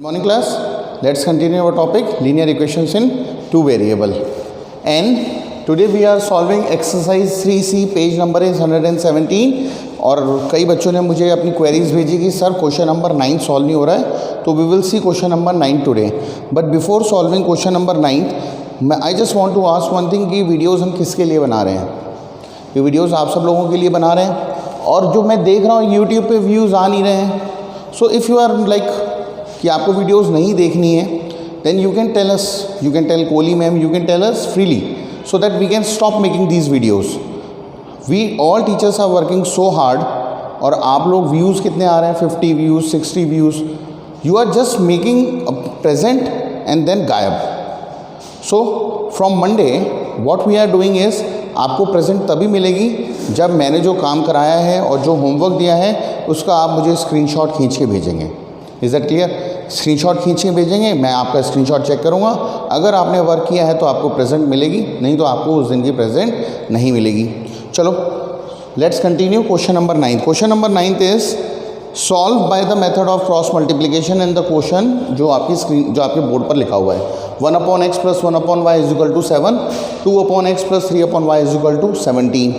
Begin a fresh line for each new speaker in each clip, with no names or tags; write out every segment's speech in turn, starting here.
Morning class, let's continue our topic linear equations in two variable, and today we are solving exercise 3C, page number is 117. और कई बच्चों ने मुझे अपनी queries भेजी कि सर क्वेश्चन नंबर 9 सॉल्व नहीं हो रहा है, तो we will see question number 9 today. But before solving question number 9 I just want to ask one thing कि वीडियोस हम किसके लिए बना रहे हैं. ये वीडियोस आप सब लोगों के लिए बना रहे हैं, और जो मैं देख रहा हूँ यूट्यूब पे व्यूज़ आ नहीं रहे हैं. So if you are like कि आपको वीडियोस नहीं देखनी है, then you can tell us, you can tell Kohli ma'am, you can tell us freely, so that we can stop making these videos. We all teachers are working so hard, और आप लोग views कितने आ रहे हैं, 50 views, 60 views. You are just making present and then गायब. So from Monday what we are doing is, आपको present तभी मिलेगी जब मैंने जो काम कराया है और जो होमवर्क दिया है उसका आप मुझे स्क्रीनशॉट खींच के भेजेंगे. Is that clear? स्क्रीनशॉट खींच के भेजेंगे, मैं आपका स्क्रीनशॉट चेक करूँगा. अगर आपने वर्क किया है तो आपको प्रेजेंट मिलेगी, नहीं तो आपको उस दिन की प्रेजेंट नहीं मिलेगी. चलो let's continue. Question number 9. Question number 9 is solve by the method of cross multiplication. And the question जो आपकी स्क्रीन, जो आपके बोर्ड पर लिखा हुआ है, 1/x + 1/y = 7, 2/x + 3/y = 17.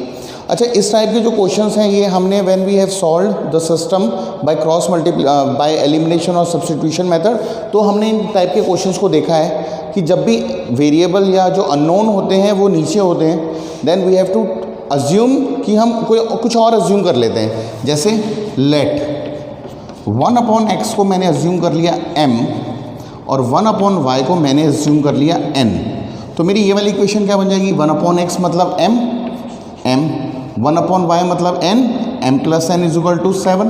अच्छा, इस टाइप के जो क्वेश्चंस हैं ये हमने when we have solved the system by cross by elimination और सब्स्टिट्यूशन मेथड, तो हमने इन टाइप के क्वेश्चंस को देखा है कि जब भी वेरिएबल या जो अननोन होते हैं वो नीचे होते हैं, then we have to assume कि हम कोई कुछ और अज्यूम कर लेते हैं. जैसे लेट 1/x को मैंने अज्यूम कर लिया m, और 1/y को मैंने अज्यूम कर लिया n. तो मेरी ये वाली इक्वेशन क्या बन जाएगी? 1/x मतलब m, 1/y मतलब n, m + n = 7.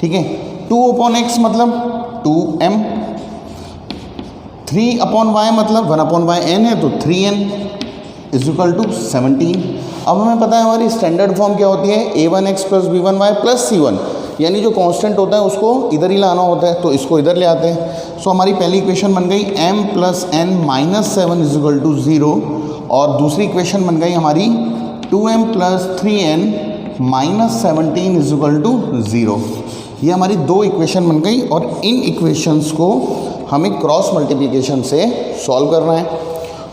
ठीक है. 2/x मतलब 2m, 3/y मतलब 1/n है तो 3n = 17. अब हमें पता है हमारी स्टैंडर्ड फॉर्म क्या होती है, a1x + b1y + c1, यानी जो कांस्टेंट होता है उसको इधर ही लाना होता है, तो इसको इधर ले आते हैं. सो हमारी पहली इक्वेशन बन गई m + n - 7 = 0, और दूसरी इक्वेशन बन गई हमारी 2m + 3n - 17 = 0. ये हमारी दो इक्वेशन बन गई, और इन इक्वेशंस को हमें क्रॉस मल्टीप्लिकेशन से सॉल्व करना है.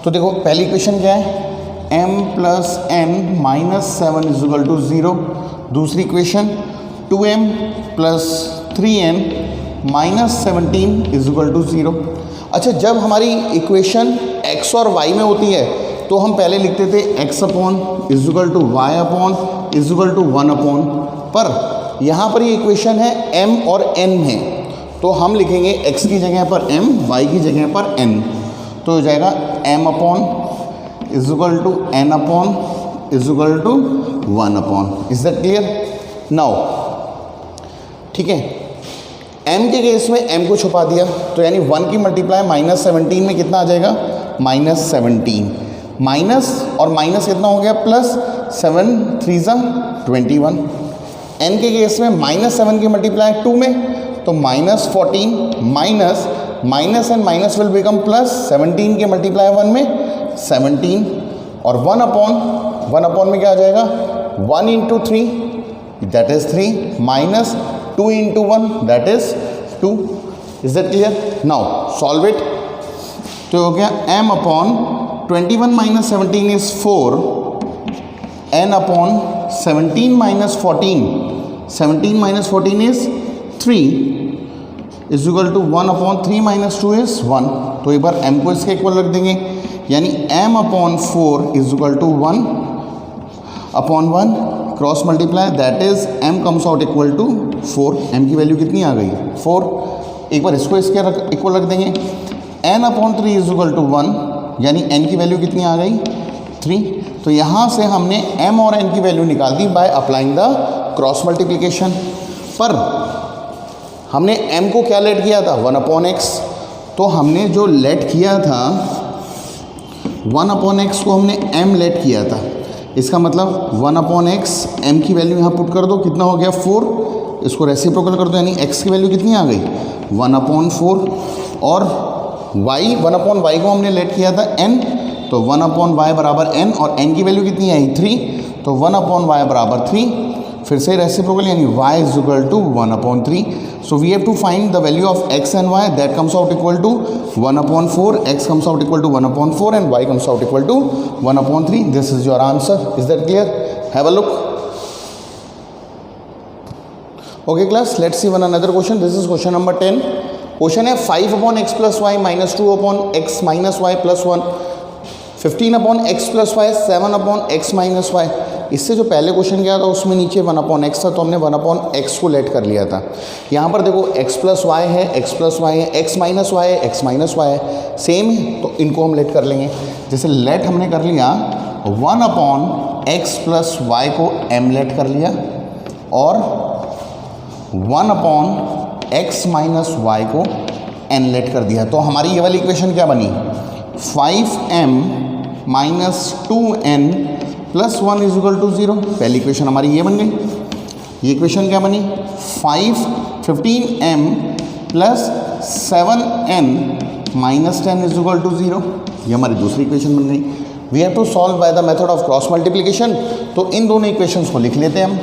तो देखो पहली इक्वेशन क्या है, m + n - 7 = 0. दूसरी इक्वेशन 2m + 3n - 17 = 0. अच्छा, जब हमारी इक्वेशन x और y में होती है तो हम पहले लिखते थे x/, = y/, = 1/. पर यहाँ पर ये इक्वेशन है m और n में, तो हम लिखेंगे x की जगह पर m, y की जगह पर n. तो हो जाएगा m/, = n/, = 1/. Is that clear? Now ठीक है, m के केस में m को छुपा दिया, तो यानी 1 की मल्टीप्लाई -17 में कितना आ जाएगा, -17. माइनस और माइनस कितना हो गया, +7 3 = 21. n के केस में -7 की मल्टीप्लाई 2 में, तो -14 minus and minus will become +17 की मल्टीप्लाई 1 में 17, और 1/1 में क्या आ जाएगा, 1 × 3 that is 3, -2 × 1 that is 2. Is that clear? Now solve it. तो हो गया m/21 - 17 is 4, n/17 - 14, 17 - 14 is 3, = 1/3 - 2 is 1. तो एक बार m को इसके इक्वल रख देंगे, यानी m/4 = 1/1 cross multiply, that is m comes out = 4. m की वैल्यू कितनी आ गई, 4. एक बार इसको इसके इक्वल रख देंगे, n/3 = 1, यानी n की वैल्यू कितनी आ गई, 3. तो यहाँ से हमने m और n की वैल्यू निकाल दी by applying the cross multiplication. पर हमने m को क्या लेट किया था, 1/x. तो हमने जो लेट किया था 1/x को हमने m लेट किया था. इसका मतलब 1/x, m की वैल्यू यहाँ पुट कर दो, कितना हो गया 4. इसको रेसिप्रोकल कर दो, यानी x की वैल्यू कितनी आ गई, 1/4. और y 1/y को हमने लेट किया था n, तो 1/y = n, और n की वैल्यू कितनी आई, 3. तो 1/y = 3. फिर से रेसिप्रोकल यानी y is equal to 1/3. So we have to find the value of x and y. That comes out equal to 1/4. x comes out equal to 1/4 and y comes out equal to 1/3. This is your answer. Is that clear? Have a look. Okay class, let's see one another question. This is question number 10. Question है 5/x plus y minus 2/x minus y plus 1, 15/x plus y, 7/x minus y. इससे जो पहले question किया था उसमें नीचे 1/x था, तो हमने 1/x को लेट कर लिया था. यहाँ पर देखो x प्लस वाई है, x प्लस वाई है, x माइनस वाई है, x माइनस वाई है, सेम है, तो इनको हम लेट कर लेंगे. जैसे लेट हमने कर लिया 1/x प्लस वाई को m लेट कर लिया और 1/x माइनस वाई को n लेट कर दिया. तो हमारी ये वाली इक्वेशन क्या बनी? 5m minus 2n plus 1 is equal to 0. पहली इक्वेशन हमारी ये बन गई. ये इक्वेशन क्या बनी? 15m plus 7n minus 10 is equal to 0. ये हमारी दूसरी इक्वेशन बन गई. We have to solve by the method of cross multiplication. तो इन दोनों इक्वेशंस को लिख लेते हैं हम.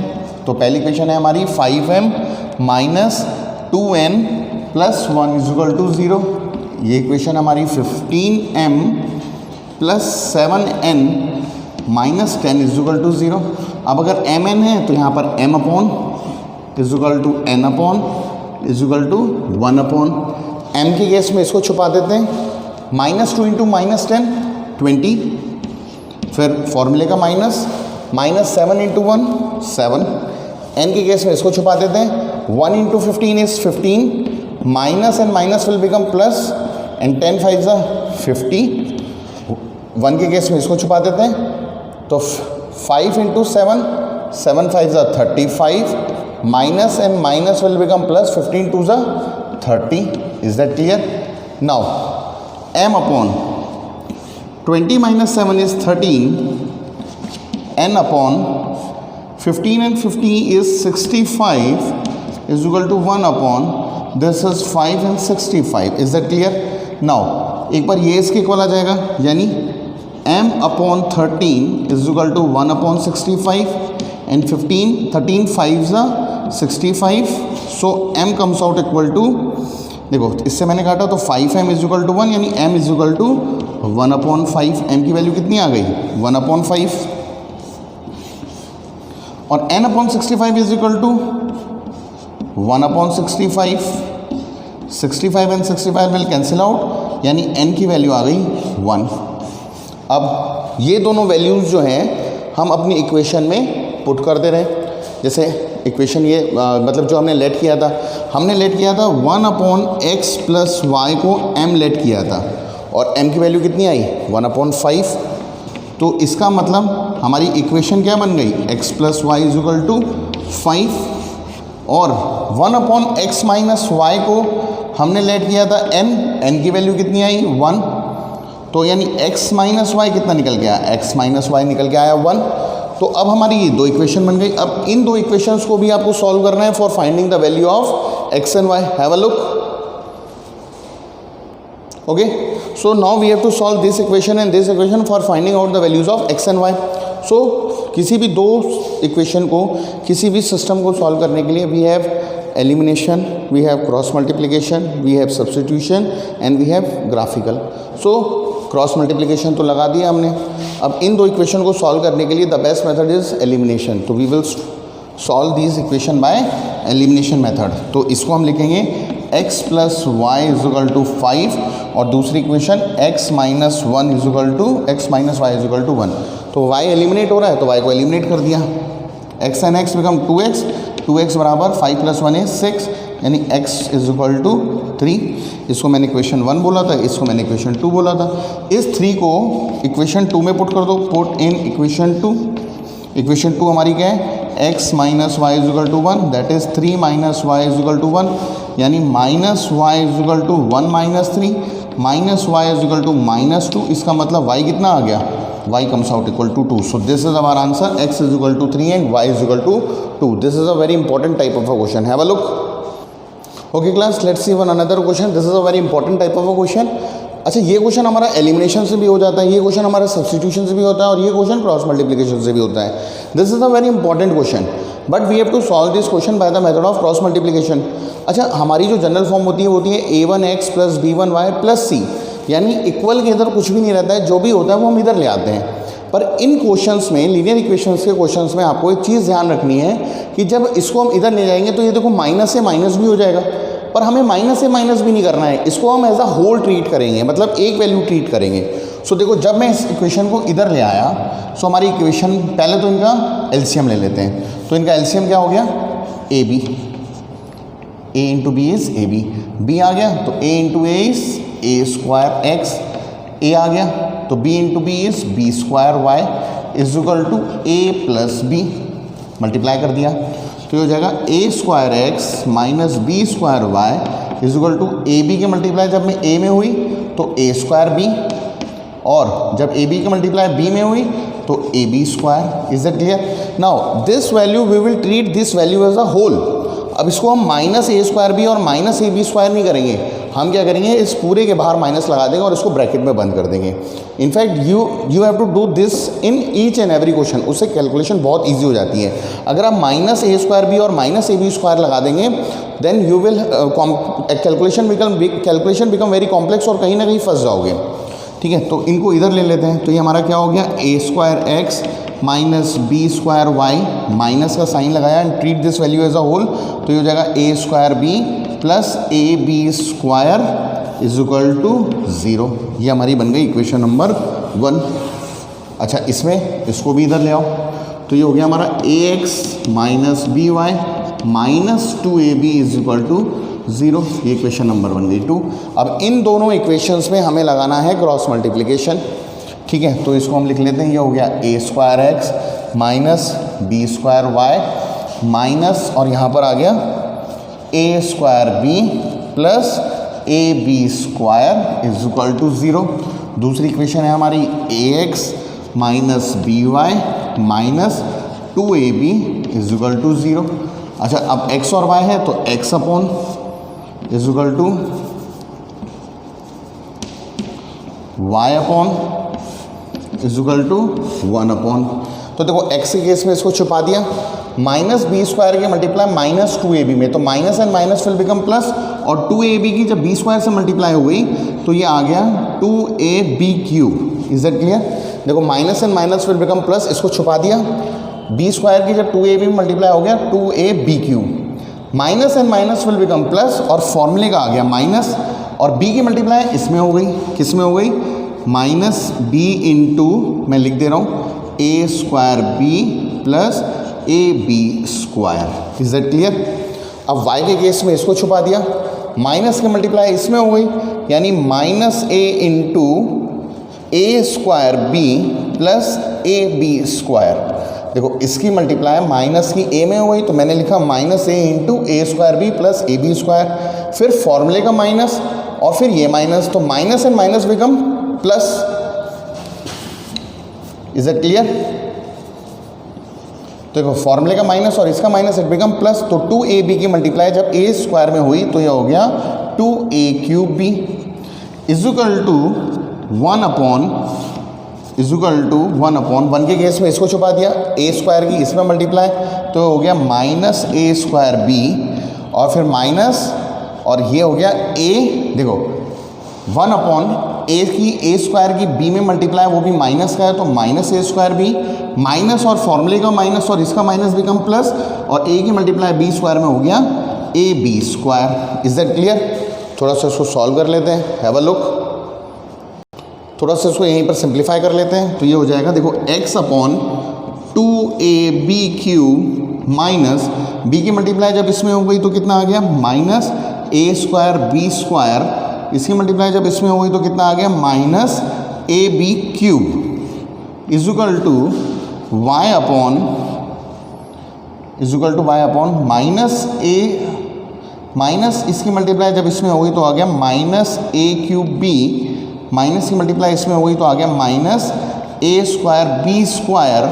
तो पहली इक्वेशन है हमारी 5m minus 2n plus 1 is equal to 0. ये इक्वेशन हमारी 15m plus 7n minus 10 is equal to 0. अब अगर mn है तो यहाँ पर m upon is equal to n upon is equal to 1/. m के केस में इसको छुपा देते हैं. -2 इंटू -10 20. फिर फॉर्मूले का -7 इंटू 1 7. n के केस में इसको छुपा देते हैं. 1 into 15 is 15. Minus and minus will become plus and 10 5 ज़ा 50. 1 के केस में इसको छुपा देते हैं. तो 5 इंटू 7 7 5 ज़ा 35. Minus and minus will become plus 15 2 ज़ा 30. Is that clear? Now m upon 20 minus 7 is 13. n upon 15 and 50 is 65 is equal to 1/. This is 5 and 65. Is that clear? Now एक बार ये इसके इक्वल आ जाएगा, यानी m upon 13 is equal to 1/65 and 13 5 65. So m comes out equal to, देखो इससे मैंने काटा तो 5m is equal to 1, यानी m is equal to 1/5. m की वैल्यू कितनी आ गई? 1/5. और n/65 is equal to 1/65. 65 and 65 will cancel out, यानी n की वैल्यू आ गई 1. अब ये दोनों वैल्यूज़ जो हैं हम अपनी इक्वेशन में पुट कर दे रहे हैं. जैसे इक्वेशन ये मतलब जो हमने लेट किया था, हमने लेट किया था 1/x प्लस वाई को m लेट किया था और m की वैल्यू कितनी आई? 1/5. तो इसका मतलब हमारी इक्वेशन क्या बन गई? x plus Y is equal to 5 और 1/x माइनस वाई को हमने लेट किया था n की वैल्यू कितनी आई? 1. तो यानी x माइनस वाई कितना निकल गया? x माइनस वाई निकल के आया 1. तो अब हमारी ये दो इक्वेशन बन गई. अब इन दो इक्वेशंस को भी आपको सॉल्व करना है for finding the value of x and y. Have a look. Okay, so now we have to solve this equation and this equation for finding out the values of x and y. So किसी भी दो equation को, किसी भी system को solve करने के लिए we have elimination, we have cross multiplication, we have substitution and we have graphical. So cross multiplication तो लगा दिया हमने. अब इन दो इक्वेशन को सॉल्व करने के लिए the best method is elimination. तो we will solve this equation by elimination method. तो इसको हम लिखेंगे x plus Y is equal to 5 और दूसरी equation x minus 1 is equal to x minus Y is equal to 1. तो y eliminate हो रहा है तो y को एलिमिनेट कर दिया. x and x become 2x बराबर 5 प्लस 1 इज 6, यानी x इज इक्वल टू 3. इसको मैंने इक्वेशन 1 बोला था, इसको मैंने इक्वेशन 2 बोला था. इस 3 को इक्वेशन 2 में पुट कर दो. Put in equation 2. इक्वेशन 2 हमारी क्या है? x minus Y is equal to 1, that is 3 minus Y is equal to 1, यानी minus Y is equal to 1 minus 3 minus Y is equal to minus 2. इसका मतलब y कितना आ गया? y comes out equal to 2. So this is our answer. X is equal to 3 and y is equal to 2. This is a very important type of a question. Have a look. Okay class, let's see one another question. This is a very important type of a question. अच्छा, ये question हमारा elimination से भी हो जाता है, ये question हमारा सब्स्टिट्यूशन से भी होता है और ये क्वेश्चन क्रॉस मल्टीप्लिकेशन से भी होता है. This is a very important question. But we have to solve this question by the method of cross multiplication. अच्छा, हमारी जो जनरल फॉर्म होती है a1x plus b1y plus c, यानी इक्वल के इधर कुछ भी नहीं रहता है, जो भी होता है वो हम इधर ले आते हैं। पर इन क्वेश्चंस में, लीनियर इक्वेशंस के क्वेश्चंस में आपको एक चीज़ ध्यान रखनी है कि जब इसको हम इधर ले जाएंगे तो ये देखो माइनस से माइनस भी हो जाएगा, पर हमें माइनस से माइनस भी नहीं करना है, इसको हम एज अ होल ट्रीट करेंगे, मतलब एक वैल्यू ट्रीट करेंगे। सो देखो, जब मैं इस इक्वेशन को इधर ले आया, सो हमारी इक्वेशन, पहले तो इनका एलसीएम ले लेते हैं। तो इनका एलसीएम क्या हो गया, A B, A into B is A B, B आ गया तो A into A is A square X, A आ गया तो b into B is B square Y is equal to A plus B, multiply कर दिया तो ये हो जाएगा A square X minus B square Y is equal to A B के मल्टीप्लाई जब में ए में हुई तो ए स्क्वायर बी, और जब ए बी की मल्टीप्लाई बी में हुई तो A B square. Is that clear? Now this value we will treat this value as a whole. अब इसको हम माइनस ए स्क्वायर बी और माइनस ए बी स्क्वायर नहीं करेंगे, हम क्या करेंगे, इस पूरे के बाहर माइनस लगा देंगे और इसको ब्रैकेट में बंद कर देंगे। In fact you have to do this in each and every question, उससे कैलकुलेशन बहुत ईजी हो जाती है। अगर आप माइनस ए स्क्वायर बी और माइनस ए बी स्क्वायर लगा देंगे then you will calculation become very complex और कहीं ना कहीं फंस जाओगे। ठीक है, तो इनको इधर ले लेते हैं। तो ये हमारा क्या हो गया, A square X minus B square Y, minus का साइन लगाया and treat this value as a whole, तो ये हो जाएगा A square B plus A B square is equal to 0। ये हमारी बन गई इक्वेशन नंबर 1। अच्छा, इसमें इसको भी इधर ले आओ, तो ये हो गया हमारा A X minus B Y minus 2ab is equal to 0। ये इक्वेशन नंबर बन गई 2। अब इन दोनों इक्वेशंस में हमें लगाना है क्रॉस मल्टीप्लिकेशन। ठीक है, तो इसको हम लिख लेते हैं, ये हो गया A square X minus B square Y minus, और यहाँ पर आ गया A square B plus A B square is equal to 0। दूसरी इक्वेशन है हमारी A X minus B Y minus 2ab is equal to 0। अच्छा, अब x और y है तो x upon is equal to y upon is equal to 1 upon. तो देखो x के केस में इसको छुपा दिया, माइनस बी स्क्वायर के मल्टीप्लाई माइनस 2ab में, तो minus and minus will become plus, और 2ab की जब बी स्क्वायर से मल्टीप्लाई हो गई तो ये आ गया 2ab cube. Is that clear? देखो, minus and minus will become plus, इसको छुपा दिया, बी स्क्वायर की जब 2ab में मल्टीप्लाई हो गया 2ab cube, minus and minus will become plus, और फॉर्मूले का आ गया माइनस, और b की मल्टीप्लाई इसमें हो गई, किस में हो गई, माइनस b इंटू, मैं लिख दे रहा हूँ, A square B plus A B square. Is that clear? अब y के केस में इसको छुपा दिया, माइनस की मल्टीप्लाई इसमें हो गई, यानी minus A into A square B plus A B square. देखो, इसकी मल्टीप्लाई माइनस की ए में हो गई, तो मैंने लिखा minus A into A square B plus A B square, फिर फॉर्मूले का माइनस और फिर ये माइनस, तो minus and minus become plus. Is it clear? तो देखो, फॉर्मूले का माइनस और इसका माइनस, इट बिकम प्लस, तो 2ab की मल्टीप्लाई जब ए स्क्वायर में हुई तो यह हो गया 2a cube B is equal to 1 upon is equal to 1 upon 1 के केस में इसको छुपा दिया, ए स्क्वायर की इसमें मल्टीप्लाई तो हो गया माइनस ए स्क्वायर बी, और फिर माइनस, और ये हो गया ए, देखो 1 अपॉन ए की ए स्क्वायर की बी में मल्टीप्लाई, वो भी माइनस का है तो minus A square B, minus और फॉर्मूले का माइनस और इसका माइनस बिकम प्लस, और ए की मल्टीप्लाई बी स्क्वायर में हो गया A B square. Is that clear? थोड़ा सा इसको सॉल्व कर लेते हैं, हैव अ लुक। थोड़ा सा इसको यहीं पर सिंप्लीफाई कर लेते हैं, तो ये हो जाएगा, देखो x upon 2ab cube minus b की मल्टीप्लाई जब इसमें हो गई तो कितना आ गया, minus A square B square, इसकी मल्टीप्लाई जब इसमें हो गई तो कितना आ गया, minus A B cube is equal to y upon minus A, minus इसकी मल्टीप्लाई जब इसमें हो गई तो आ गया minus A cube B, minus की मल्टीप्लाई इसमें हो गई तो आ गया minus A square B square,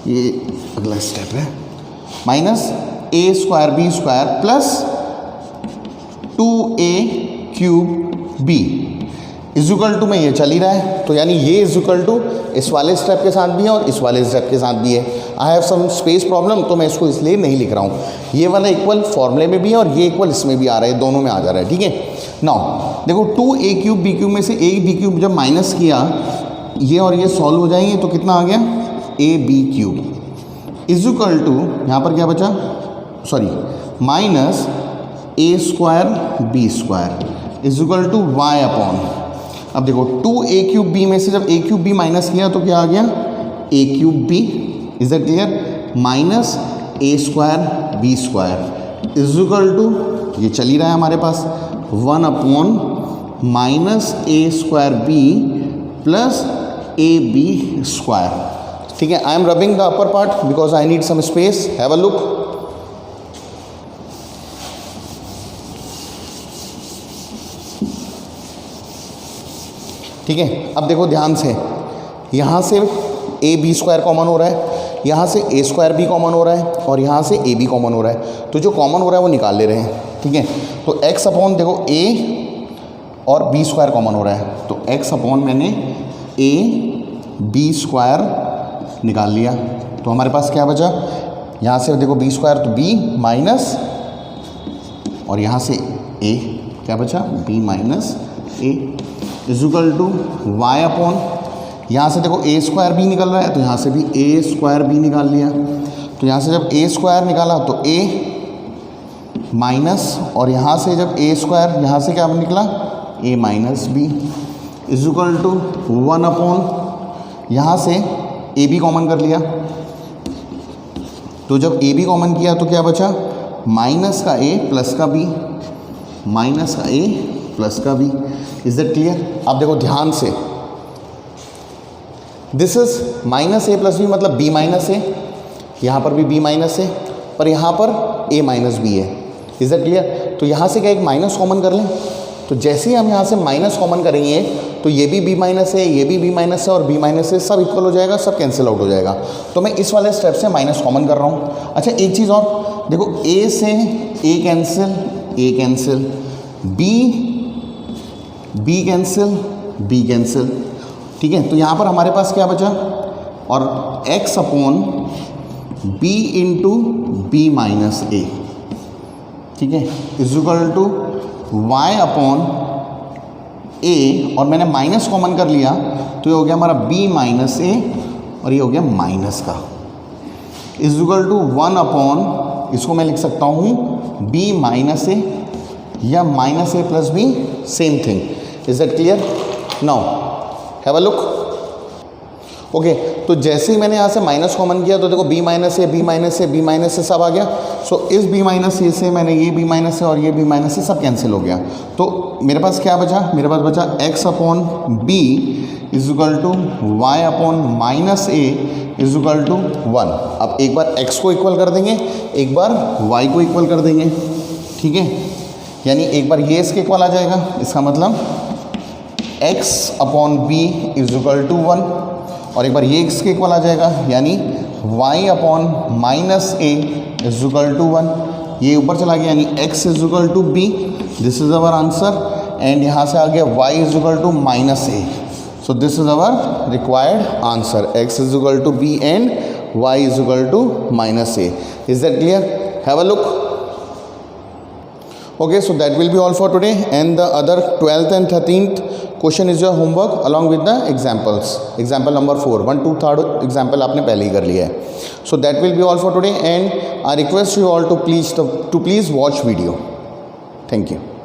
ये अगला स्टेप है, minus A square B square plus 2a cube B is equal to में ये चल ही रहा है, तो यानी ये इज इक्वल टू इस वाले स्टेप के साथ भी है और इस वाले स्टेप के साथ भी है। I have some space problem, तो मैं इसको इसलिए नहीं लिख रहा हूँ। ये वाला इक्वल फॉर्मूले में भी है और ये इक्वल इसमें भी आ रहा है, दोनों में आ जा रहा है, ठीक है। नाउ देखो 2a³ b³ में से a b³ जब माइनस किया, ये और ये सॉल्व हो जाएंगे, तो कितना आ गया ab³ इज इक्वल टू, यहाँ पर क्या बचा, sorry minus a² b² is equal to y upon, अब देखो 2a³ b में से जब a³ b माइनस किया तो क्या आ गया a³ b, is that clear, minus a² b² is equal to, ये चल ही रहा है हमारे पास, 1 upon minus a² b plus ab², ठीक है। I am rubbing the upper part because I need some space, have a look. ठीक है, अब देखो ध्यान से, यहाँ से ab² कॉमन हो रहा है, यहाँ से a² भी कॉमन हो रहा है और यहाँ से a भी कॉमन हो रहा है, तो जो कॉमन हो रहा है वो निकाल ले रहे हैं, ठीक है। तो x अपॉन देखो a और b² कॉमन हो रहा है, तो x अपॉन मैंने ab² निकाल लिया, तो हमारे पास क्या बचा, यहाँ से देखो b² तो b माइनस, और यहाँ से a क्या बचा b minus a is equal to y upon, यहाँ से देखो a² भी निकल रहा है, तो यहाँ से भी a² भी निकाल लिया, तो यहाँ से जब a² निकाला तो a माइनस, और यहाँ से जब a², यहाँ से क्या निकला a minus b is equal to 1 upon, यहाँ से a भी कॉमन कर लिया, तो जब a भी कॉमन किया तो क्या बचा माइनस का a प्लस का b, माइनस का a प्लस का b, इज दैट क्लियर। अब देखो ध्यान से, this is minus a plus b मतलब b माइनस a, यहाँ पर भी b माइनस a, पर यहाँ पर a माइनस b है, इज दैट क्लियर। तो यहाँ से क्या एक माइनस कॉमन कर लें, तो जैसे ही हम यहाँ से माइनस कॉमन करेंगे तो ये भी b माइनस है, ये भी b माइनस है और b माइनस है, सब इक्वल हो जाएगा, सब कैंसिल आउट हो जाएगा। तो मैं इस वाले स्टेप से माइनस कॉमन कर रहा हूँ। अच्छा एक चीज़ और देखो, a से a cancel, b cancel, b cancel, ठीक है। तो यहाँ पर हमारे पास क्या बचा, और x upon b into b minus a, ठीक है, is equal to y upon a, और मैंने माइनस कॉमन कर लिया तो ये हो गया हमारा b माइनस a और ये हो गया माइनस का, इज इक्वल टू 1 अपॉन, इसको मैं लिख सकता हूँ b माइनस a या minus a plus b, same thing, is that clear. Now have a look. Okay, तो जैसे ही मैंने यहाँ से माइनस कॉमन किया तो देखो b minus a, b minus a, b minus a सब आ गया। सो इस b माइनस a से मैंने ये b माइनस a और ये b माइनस a सब कैंसिल हो गया, तो मेरे पास क्या बचा, मेरे पास बचा x upon b is equal to y upon minus a is equal to 1। अब एक बार x को इक्वल कर देंगे, एक बार y को इक्वल कर देंगे, ठीक है, यानी एक बार ये इसके इक्वल आ जाएगा, इसका मतलब x upon b is equal to 1, और एक बार ये x के इक्वल आ जाएगा, यानी y upon minus a is equal to 1, ये ऊपर चला गया, यानी x is equal to b, this is our answer, and यहाँ से आ गया y is equal to minus a, so this is our required answer, x is equal to b and y is equal to minus a, is that clear. Have a look. Okay, so that will be all for today, and the other 12th and 13th question is your homework along with the examples. Example number 4, 1, 2, 3rd example आपने पहले ही कर लिया है. So that will be all for today, and I request you all to please watch video. Thank you.